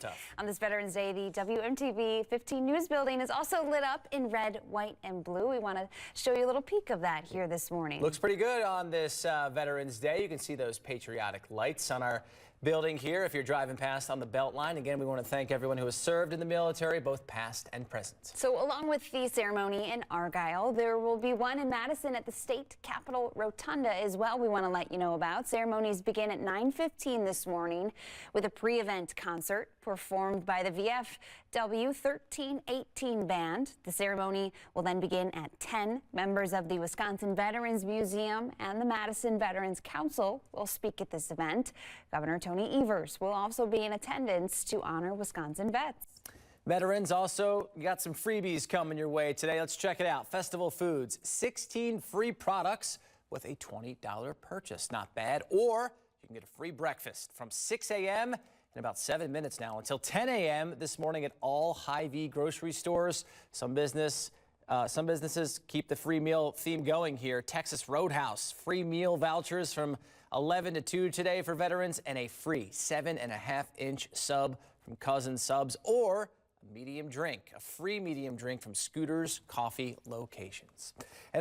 Tough. On this Veterans Day, the WMTV 15 News building is also lit up in red, white, and blue. We want to show you a little peek of that here this morning. Looks pretty good on this Veterans Day. You can see those patriotic lights on our building here if you're driving past on the Beltline. Again, we want to thank everyone who has served in the military, both past and present. So along with the ceremony in Argyle, there will be one in Madison at the State Capitol Rotunda as well. We want to let you know about. Ceremonies begin at 9:15 this morning with a pre-event concert performed by the VFW 1318 band. The ceremony will then begin at 10. Members of the Wisconsin Veterans Museum and the Madison Veterans Council will speak at this event. Governor Tony Evers will also be in attendance to honor Wisconsin vets. Veterans also got some freebies coming your way today. Let's check it out. Festival Foods, 16 free products with a $20 purchase. Not bad. Or you can get a free breakfast from 6 a.m. in about 7 minutes now until 10 a.m. this morning at all Hy-Vee grocery stores. Some businesses keep the free meal theme going here. Texas Roadhouse, free meal vouchers from 11 to 2 today for veterans, and a free 7.5-inch sub from Cousin Subs, or a medium drink, a free medium drink from Scooter's Coffee locations. And